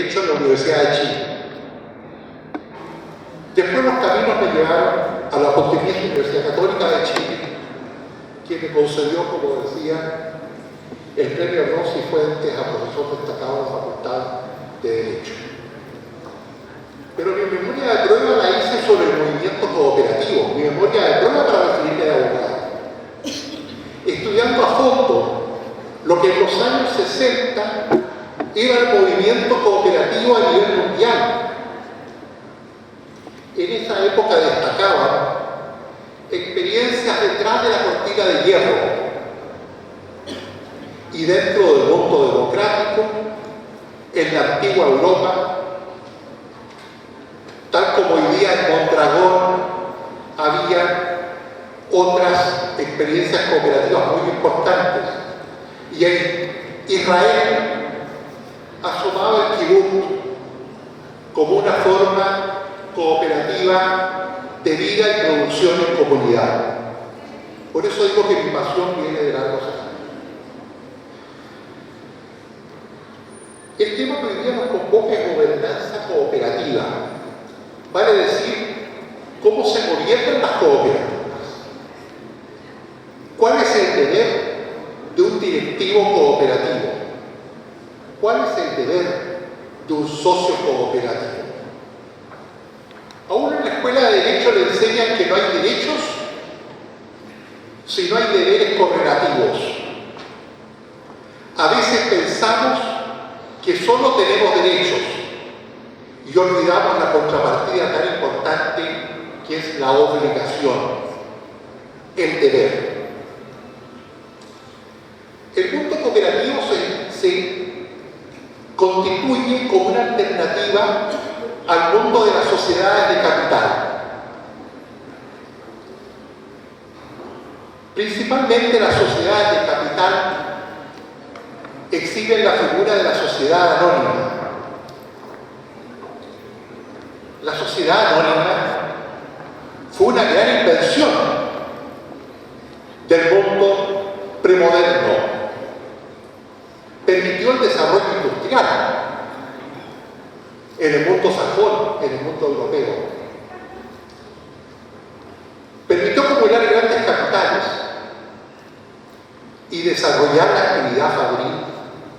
Derecho en la Universidad de Chile. Después los caminos me llevaron a la Pontificia Universidad Católica de Chile, quien me concedió, como decía, el premio Rossi Fuentes a profesor destacado de la Facultad de Derecho. Pero mi memoria de prueba la hice sobre el movimiento cooperativo, mi memoria de prueba para recibirme de abogado. Estudiando a fondo lo que en los años 60 era el movimiento cooperativo a nivel mundial. En esa época destacaban experiencias detrás de la cortina de hierro y dentro del mundo democrático, en la antigua Europa, tal como hoy día en Mondragón había otras experiencias cooperativas muy importantes. Y en Israel asomaba el kibbutz como una forma cooperativa de vida y producción en comunidad. Por eso digo que mi pasión viene de largos años. El tema que hoy día nos convoca es gobernanza cooperativa. Vale decir, cómo se gobiernan las cooperativas. ¿Cuál es el deber de un directivo cooperativo? ¿Cuál es el deber de un socio cooperativo? A uno en la escuela de Derecho le enseñan que no hay derechos si no hay deberes correlativos. A veces pensamos que solo tenemos derechos y olvidamos la contrapartida tan importante que es la obligación, el deber. El mundo cooperativo se constituye como una alternativa al mundo de las sociedades de capital. Principalmente las sociedades de capital exhiben la figura de la sociedad anónima. La sociedad anónima fue una gran invención del mundo premoderno. Permitió el desarrollo industrial en el mundo sajón, en el mundo europeo. Permitió acumular grandes capitales y desarrollar la actividad fabril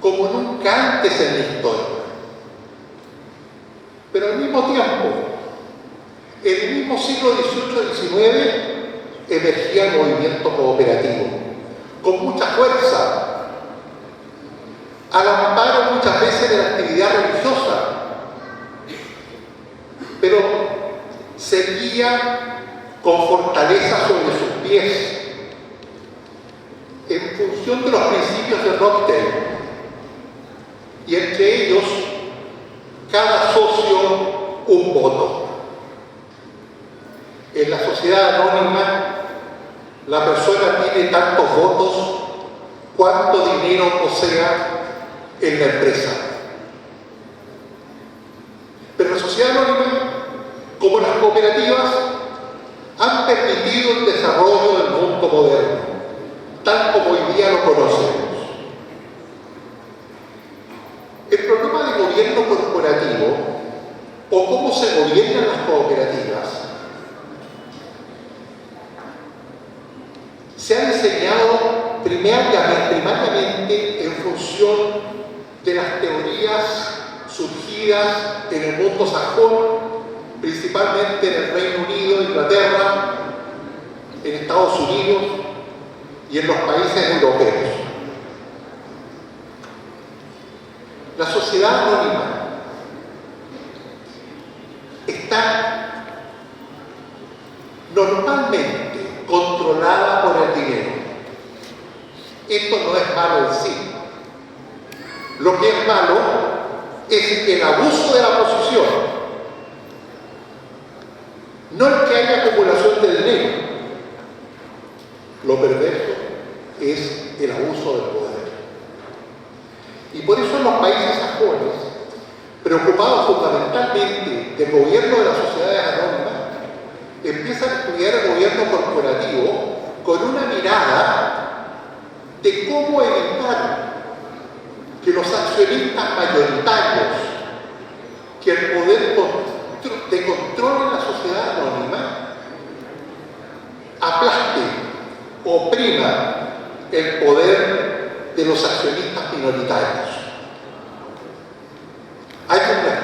como nunca antes en la historia. Pero al mismo tiempo, en el mismo siglo XVIII-XIX emergía el movimiento cooperativo con mucha fuerza, al amparo muchas veces de la actividad religiosa, pero seguía con fortaleza sobre sus pies en función de los principios de Rothschild, y entre ellos cada socio un voto. En la sociedad anónima la persona tiene tantos votos cuanto dinero posea en la empresa. Pero la sociedad anónima, como las cooperativas, han permitido el desarrollo del mundo moderno, tal como hoy día lo conocemos. El problema de gobierno corporativo, o cómo se gobiernan las cooperativas, se ha diseñado primariamente en función de las teorías surgidas en el mundo sajón, principalmente en el Reino Unido, Inglaterra, en Estados Unidos y en los países europeos. La sociedad anónima está normalmente controlada por el dinero. Esto no es malo en sí. Lo que es malo es el abuso de la posición, no el que haya acumulación de dinero. Lo perverso es el abuso del poder. Y por eso en los países sajones, preocupados fundamentalmente del gobierno de las sociedades anónimas, empiezan a estudiar el gobierno corporativo con una mirada de cómo evitar que los accionistas mayoritarios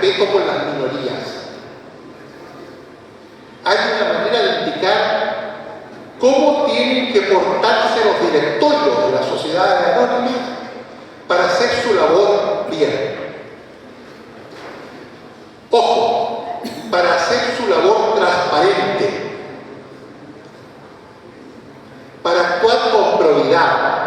respeto por las minorías. Hay una manera de indicar cómo tienen que portarse los directorios de las sociedades anónimas para hacer su labor bien. Ojo, para hacer su labor transparente, para actuar con probidad.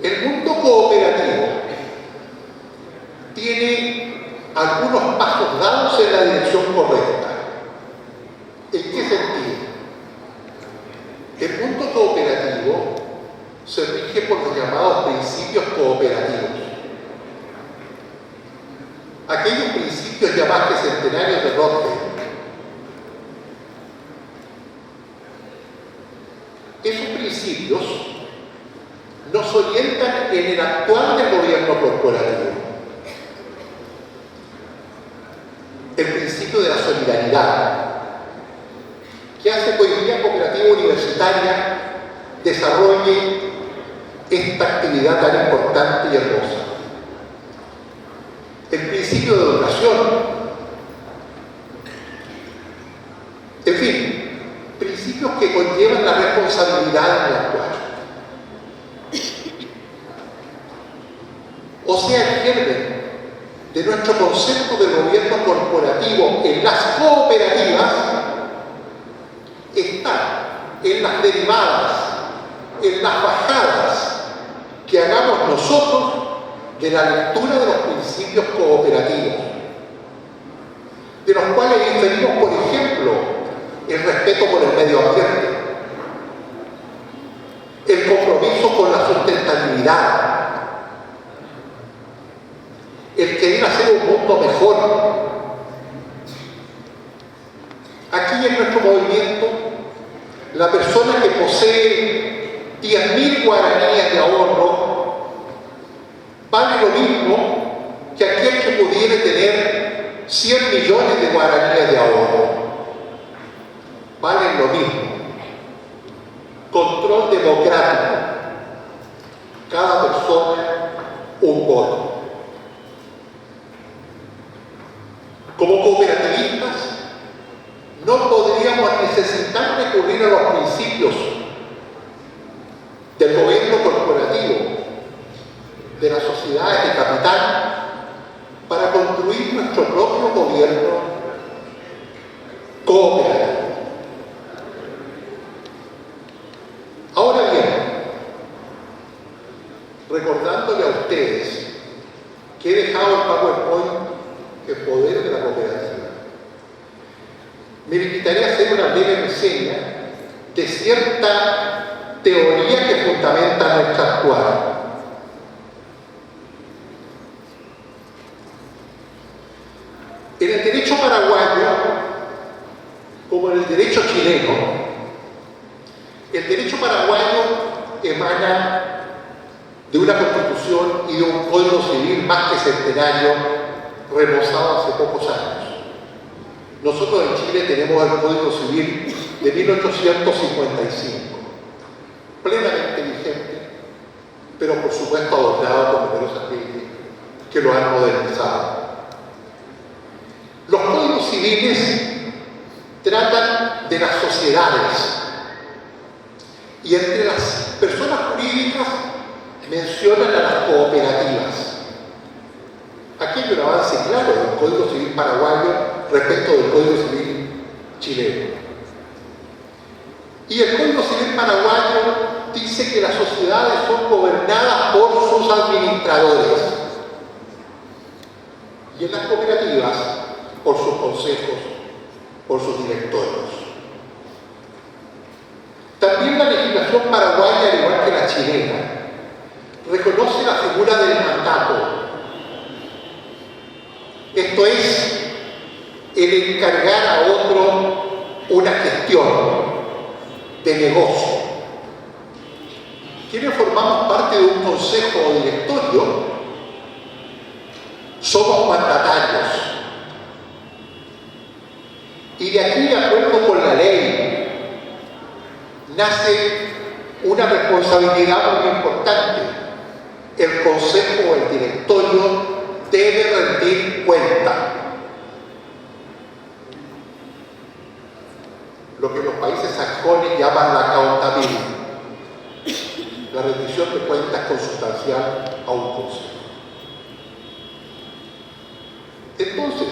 El mundo cooperativo tiene algunos pasos dados en la dirección correcta. ¿En qué sentido? El mundo cooperativo se rige por los llamados principios cooperativos. Aquellos principios llamados centenarios de Rothschild. Esos principios nos orientan en el actuar del gobierno corporativo. El principio de la solidaridad, que hace que hoy día Cooperativa Universitaria desarrolle esta actividad tan importante y hermosa. El principio de educación. En fin, principios que conllevan la responsabilidad en el actuar. O sea, el germen de nuestro concepto de gobierno corporativo en las cooperativas está en las derivadas, en las bajadas que hagamos nosotros de la lectura de los principios cooperativos, de los cuales inferimos, por ejemplo, el respeto por el medio ambiente, el compromiso con la sustentabilidad, el querer hacer un mundo mejor. Aquí en nuestro movimiento, la persona que posee 10.000 guaraníes de ahorro vale lo mismo que aquel que pudiera tener 100 millones de guaraníes de ahorro. Valen lo mismo. Control democrático. Cada persona un voto. Como cooperativistas, no podríamos necesitar recurrir a los principios del gobierno corporativo, de las sociedades de capital, para construir nuestro propio gobierno cooperativo. Ahora bien, recordándole a ustedes que he dejado el PowerPoint en poder de la cooperativa, me limitaría a hacer una breve reseña de cierta teoría que fundamenta nuestra actual. En el derecho paraguayo, como en el derecho chileno, el derecho paraguayo emana de una constitución y de un código civil más que centenario, remozado hace pocos años. Nosotros en Chile tenemos el Código Civil de 1855, plenamente vigente, pero por supuesto adornado con numerosas leyes que lo han modernizado. Los códigos civiles tratan de las sociedades y entre las personas jurídicas mencionan a las cooperativas. Aquí hay un avance claro del Código Civil paraguayo respecto del Código Civil chileno. Y el Código Civil paraguayo dice que las sociedades son gobernadas por sus administradores y en las cooperativas por sus consejos, por sus directorios. También la legislación paraguaya, al igual que la chilena, reconoce la figura del mandato. Esto es, el encargar a otro una gestión de negocio. Quienes formamos parte de un consejo o directorio somos mandatarios. Y de aquí, de acuerdo con la ley, nace una responsabilidad muy importante el consejo o el directorio debe rendir cuenta. Lo que los países sajones llaman la accountability, la rendición de cuentas consustancial a un consejo. Entonces,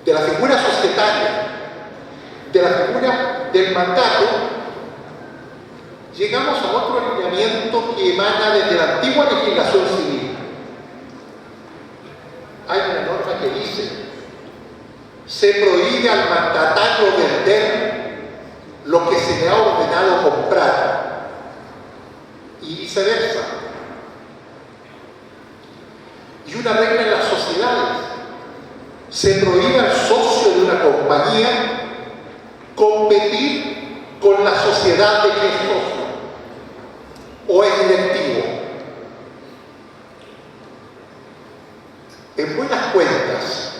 de la figura societaria, de la figura del mandato, llegamos a otro alineamiento que emana desde la antigua legislación civil. Hay una norma que dice: se prohíbe al mandatario vender lo que se le ha ordenado comprar, y viceversa. Y una regla en las sociedades: se prohíbe al socio de una compañía competir con la sociedad de que es socio o es directivo. En buenas cuentas,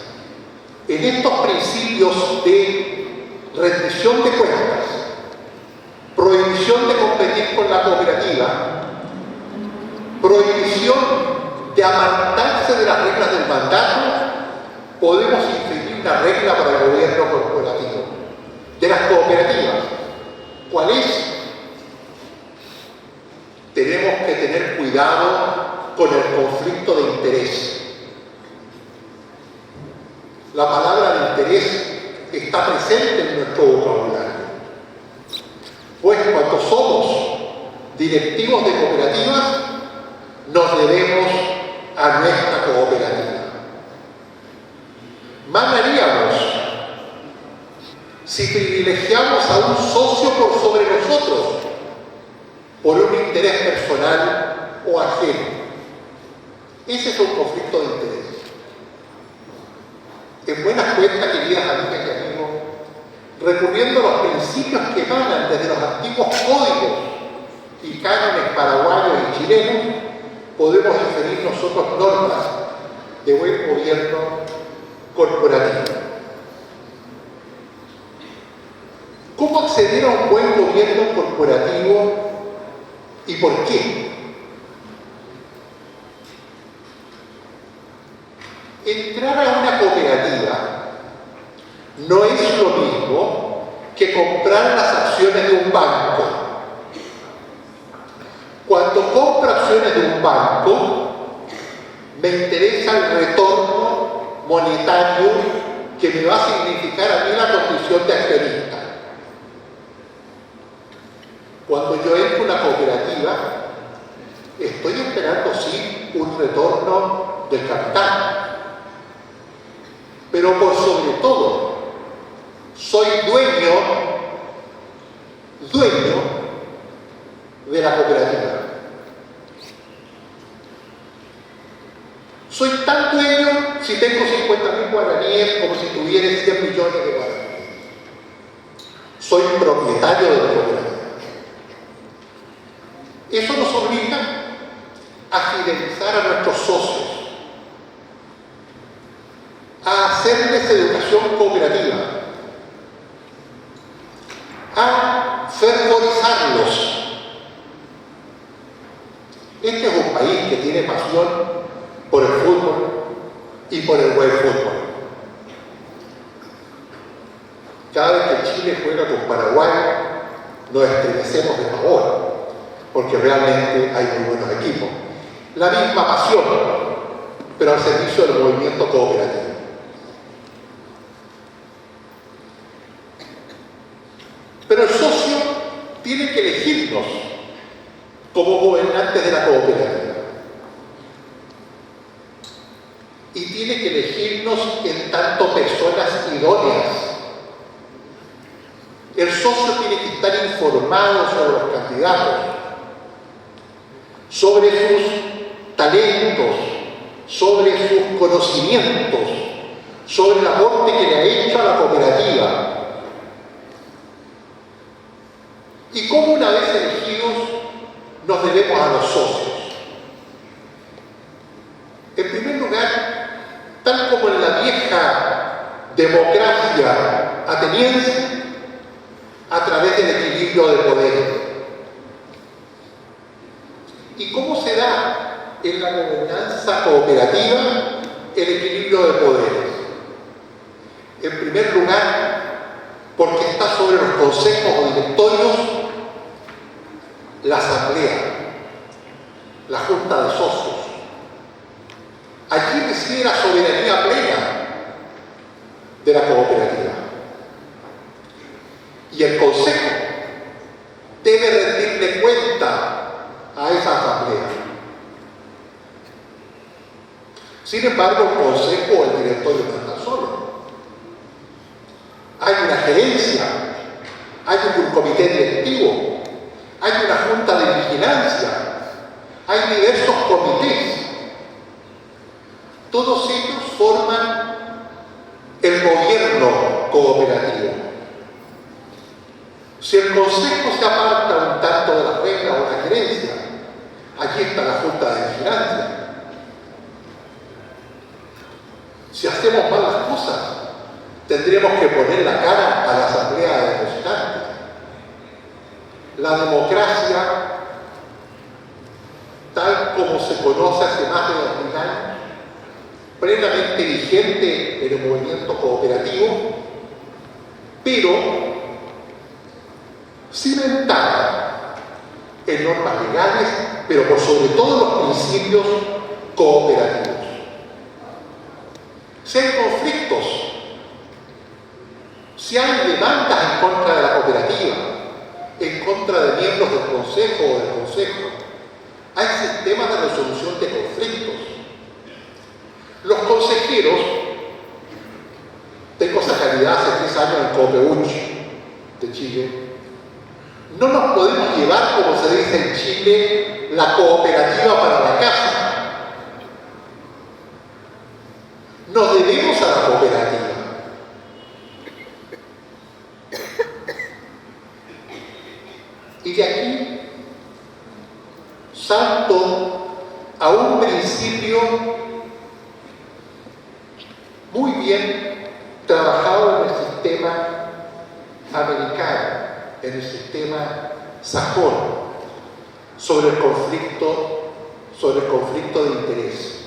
en estos principios de rendición de cuentas, prohibición de competir con la cooperativa, prohibición de apartarse de las reglas del mandato, podemos inscribir una regla para el gobierno corporativo de las cooperativas. ¿Cuál es? Tenemos que tener cuidado con el conflicto de interés. La palabra de interés está presente en nuestro vocabulario. Pues cuando somos directivos de cooperativas, nos debemos a nuestra cooperativa. Mal haríamos si privilegiamos a un socio por sobre nosotros, por un interés personal o ajeno. Ese es un conflicto de interés. En buenas cuentas, queridas amigas y amigos, recurriendo a los principios que emanan desde los antiguos códigos y cánones paraguayos y chilenos, podemos inferir nosotros normas de buen gobierno corporativo. ¿Cómo acceder a un buen gobierno corporativo y por qué? Entrar a una cooperativa no es lo mismo que comprar las acciones de un banco. Cuando compro acciones de un banco, me interesa el retorno monetario que me va a significar a mí la condición de accionista. Cuando yo entro a una cooperativa, estoy esperando sí un retorno del capital, pero por sobre todo soy dueño de la cooperativa. Soy tan dueño si tengo 50.000 guaraníes como si tuviera 100 millones de guaraníes. Soy propietario de la cooperativa. Eso nos obliga a fidelizar a nuestros socios, a hacerles educación cooperativa, a fervorizarlos. Este es un país que tiene pasión por el fútbol y por el buen fútbol. Cada vez que Chile juega con Paraguay, nos estremecemos de favor, porque realmente hay muy buenos equipos. La misma pasión, pero al servicio del movimiento cooperativo. Pero el socio tiene que elegirnos como gobernantes de la cooperativa. Y tiene que elegirnos en tanto personas idóneas. El socio tiene que estar informado sobre los candidatos, sobre sus talentos, sobre sus conocimientos, sobre el aporte que le ha hecho a la cooperativa. Y cómo una vez elegidos nos debemos a los socios. En primer lugar, tal como en la vieja democracia ateniense, a través del equilibrio de poderes. ¿Y cómo se da en la gobernanza cooperativa el equilibrio de poderes. En primer lugar, porque está sobre los consejos o directorios la asamblea, la junta de socios. Allí reside la soberanía plena de la cooperativa. Y el consejo debe rendirle cuenta a esa asamblea. Sin embargo, el consejo o el directorio no están solos. Hay una gerencia, hay un comité directivo, hay una junta de vigilancia, hay diversos comités. Todos ellos forman el gobierno cooperativo. Si el consejo se aparta un tanto de la regla o la gerencia, aquí está la junta de vigilancia. Si hacemos mal las cosas, tendremos que poner la cara a la asamblea de depositantes. La democracia, tal como se conoce hace más de 2000 años, plenamente vigente en el movimiento cooperativo, pero cimentada en normas legales, pero por sobre todo los principios cooperativos. Si hay conflictos, si hay demandas en contra de la cooperativa, en contra de miembros del consejo o del consejo, hay sistemas de resolución de conflictos. Los consejeros, tengo esa calidad hace 3 años en Coopeuch de Chile, no nos podemos llevar, como se dice en Chile, la cooperativa para la casa. Nos debemos a la cooperativa. Y de aquí salto a un principio muy bien trabajado en el sistema americano, en el sistema sajón, sobre el conflicto de interés.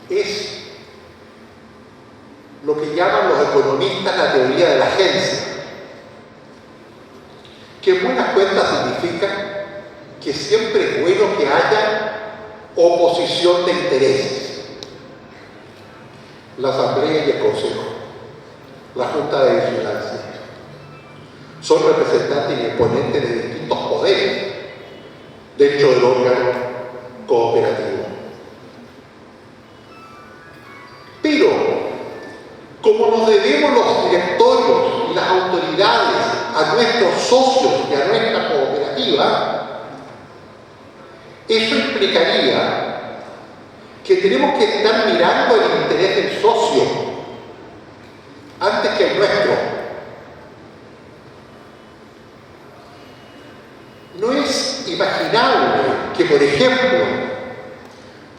Es lo que llaman los economistas la teoría de la agencia, que en buenas cuentas significa que siempre es bueno que haya oposición de intereses. La asamblea y el consejo, la junta de vigilancia, son representantes y exponentes de distintos poderes dentro del órgano cooperativo. Pero, como nos debemos los directorios y las autoridades a nuestros socios y a nuestra cooperativa, eso implicaría que tenemos que estar mirando el interés del socio antes que el nuestro. No es imaginable que, por ejemplo,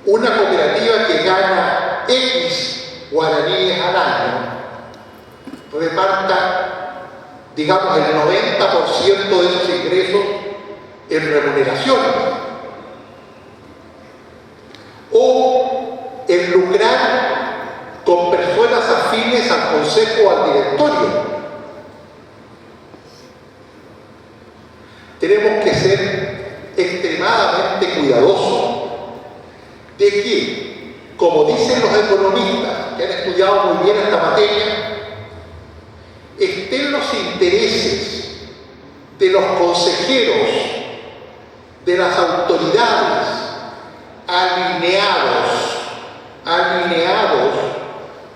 una cooperativa que gana X guaraníes al año reparta, digamos, el 90% de esos ingresos en remuneraciones, o en lucrar con personas afines al consejo o al directorio. Tenemos que ser extremadamente cuidadosos de que, como dicen los economistas que han estudiado muy bien esta materia, estén los intereses de los consejeros, de las autoridades, alineados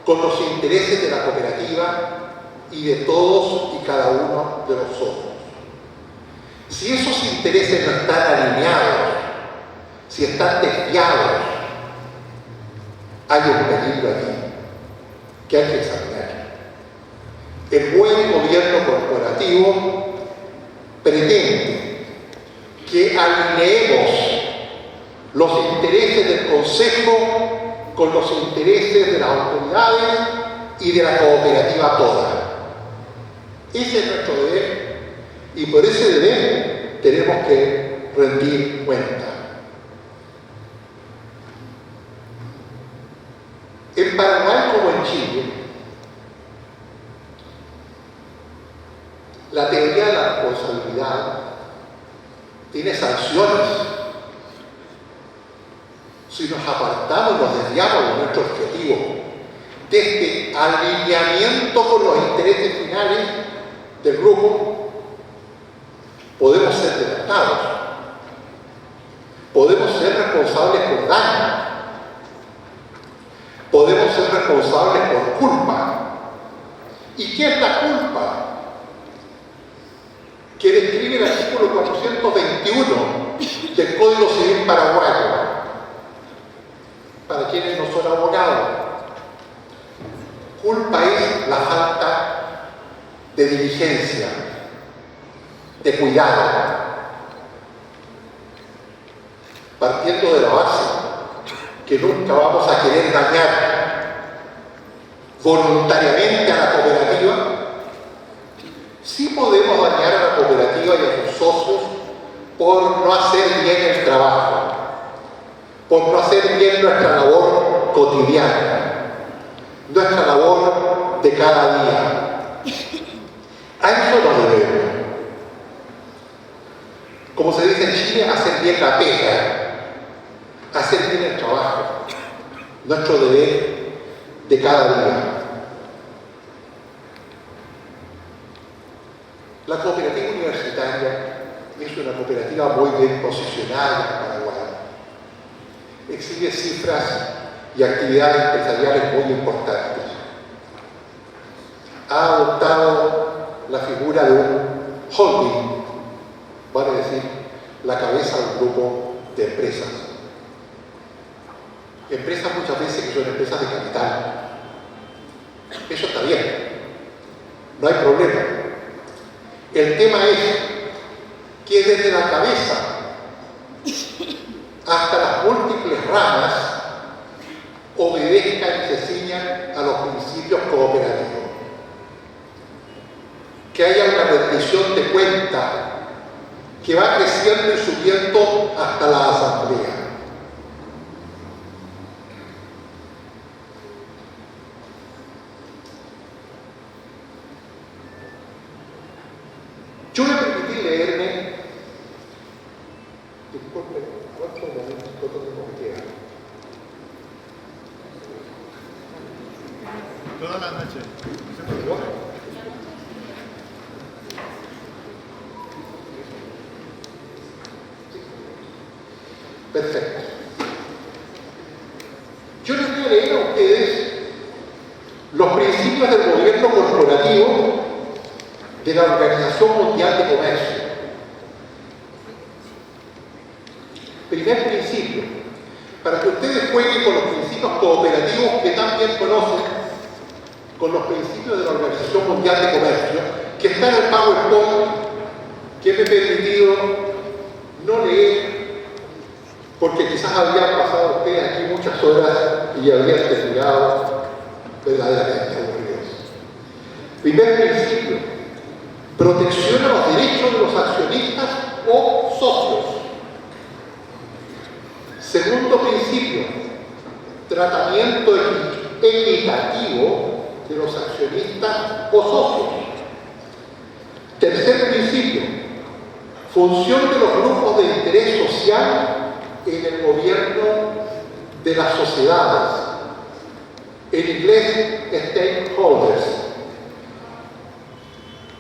con los intereses de la cooperativa y de todos y cada uno de los socios. Si esos intereses no están alineados, si están desviados, hay un peligro aquí que hay que examinar. El buen gobierno corporativo pretende que alineemos los intereses del consejo con los intereses de las autoridades y de la cooperativa toda. Ese es nuestro deber, y por ese deber tenemos que rendir cuenta. En Paraguay como en Chile, la teoría de la responsabilidad tiene sanciones. Si nos apartamos y nos desviamos de nuestro objetivo, desde alineamiento con los intereses finales del grupo, podemos ser devastados, podemos ser responsables por daño, podemos ser responsables por culpa. ¿Y qué es la culpa? Que describe el artículo 421 del Código Civil paraguayo, para quienes no son abogados. Culpa es la falta de diligencia, de cuidado, partiendo de la base que nunca vamos a querer dañar voluntariamente a la cooperativa. Sí podemos dañar a la cooperativa y a sus socios por no hacer bien el trabajo, por no hacer bien nuestra labor cotidiana, nuestra labor de cada día. A eso nos debemos. Como se dice en Chile, hacer bien la pega, hacer bien el trabajo, nuestro deber de cada día. La cooperativa universitaria es una cooperativa muy bien posicionada en Paraguay. Exhibe cifras y actividades empresariales muy importantes. Ha adoptado la figura de un holding, vale decir, la cabeza de un grupo de empresas. Empresas muchas veces que son empresas de capital. Eso está bien, no hay problema. El tema es que desde la cabeza hasta las múltiples ramas obedezcan y se ciñan a los principios cooperativos. Que haya una rendición de cuenta que va creciendo y subiendo hasta la asamblea. Yo me permití leerme, disculpen, ¿cuántos momentos tengo que quedar? Toda la noche. Perfecto. Yo les voy a leer a ustedes los principios del gobierno corporativo de la Organización Mundial de Comercio. Primer principio, para que ustedes jueguen con los principios cooperativos que también conocen, con los principios de la Organización Mundial de Comercio, que está en el PowerPoint, que me he permitido no leer, porque quizás habían pasado ustedes aquí muchas horas y habrían terminado verdaderamente aburridos. Primer principio, protección a los derechos de los accionistas o socios. Segundo principio, tratamiento equitativo de los accionistas o socios. Tercer principio, función de los grupos de interés social en el gobierno de las sociedades. En inglés, stakeholders.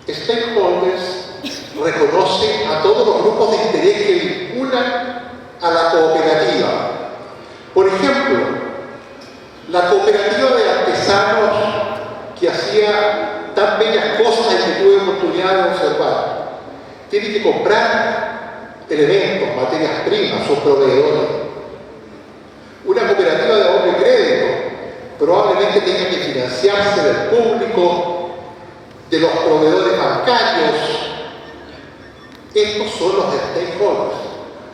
Stakeholders reconoce a todos los grupos de interés que vinculan a la cooperativa. Por ejemplo, la cooperativa de artesanos que hacía tan bellas cosas y que tuve oportunidad de observar, tiene que comprar elementos, materias primas, sus proveedores. Una cooperativa de ahorro y crédito probablemente tenga que financiarse del público, de los proveedores bancarios. Estos son los stakeholders,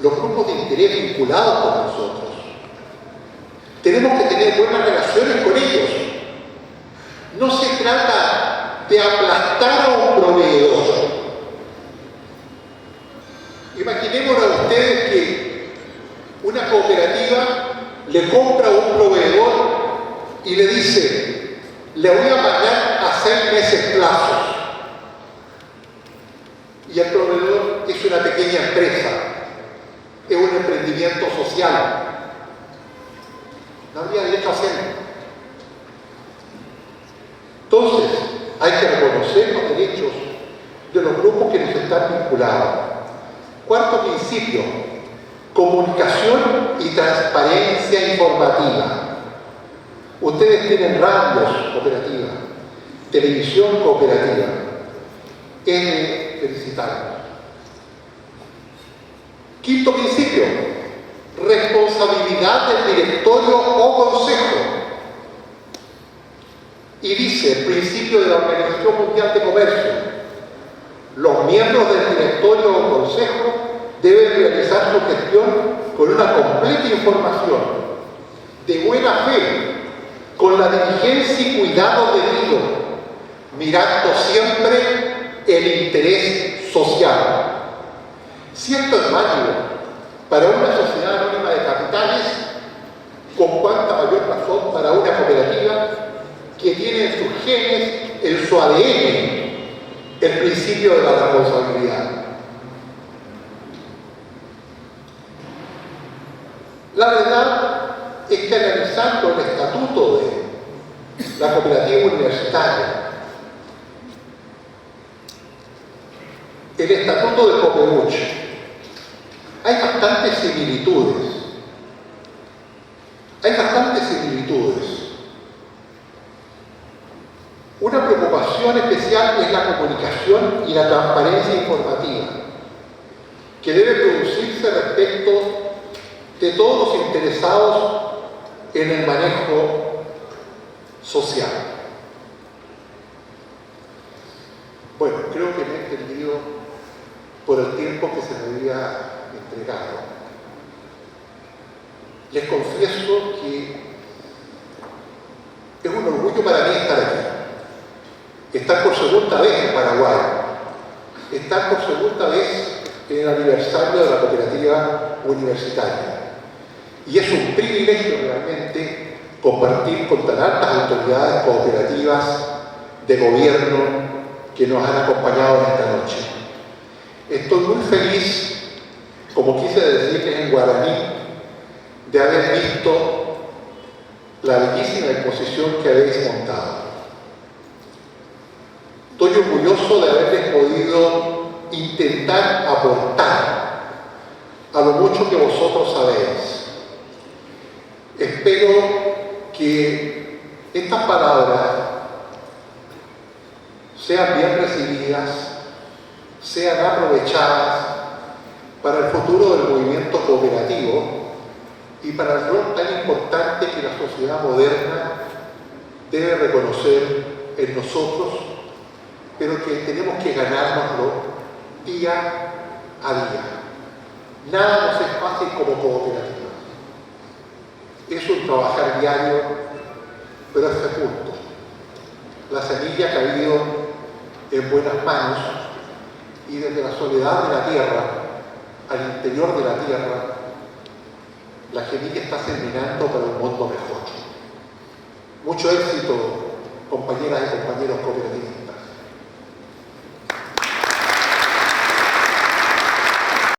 los grupos de interés vinculados con nosotros. Tenemos que tener buenas relaciones con ellos. No se trata de aplastar a un proveedor. Imaginémonos a ustedes que una cooperativa le compra a un proveedor y le dice, le voy a pagar a 6 meses plazos. Y el proveedor es una pequeña empresa, es un emprendimiento social. No habría derecho a hacerlo. Entonces, hay que reconocer los derechos de los grupos que nos están vinculados. Cuarto principio, comunicación y transparencia informativa. Ustedes tienen radios cooperativas, televisión cooperativa. Es de felicitarlos. Quinto principio, responsabilidad del directorio o consejo. Y dice el principio de la Organización Mundial de Comercio: los miembros del directorio o consejo deben realizar su gestión con una completa información, de buena fe, con la diligencia y cuidado debido, mirando siempre el interés social. Si esto es válido para una sociedad anónima de capitales, con cuánta mayor razón para una cooperativa que tiene en sus genes, en su ADN, el principio de la responsabilidad. La verdad es que analizando el estatuto de la cooperativa universitaria, el estatuto de Copebuch, hay bastantes similitudes. Una preocupación especial es la comunicación y la transparencia informativa, que debe producirse respecto de todos los interesados en el manejo social. Bueno, creo que me he entendido por el tiempo que se me había entregado. Les confieso que es un orgullo para mí estar aquí. Estar por segunda vez en Paraguay. Estar por segunda vez en el aniversario de la cooperativa universitaria. Y es un privilegio realmente compartir con tan altas autoridades cooperativas de gobierno que nos han acompañado en esta noche. Estoy muy feliz, como quise decirles en guaraní, de haber visto la bellísima exposición que habéis montado. Estoy orgulloso de haberles podido intentar aportar a lo mucho que vosotros sabéis. Espero que estas palabras sean bien recibidas, sean aprovechadas para el futuro del movimiento cooperativo y para el rol tan importante que la sociedad moderna debe reconocer en nosotros, pero que tenemos que ganárnoslo día a día. Nada nos es fácil como cooperativa. Es un trabajar diario, pero es fecundo. La semilla ha caído en buenas manos y desde la soledad de la tierra, al interior de la tierra, la semilla está germinando para un mundo mejor. Mucho éxito, compañeras y compañeros cooperativistas.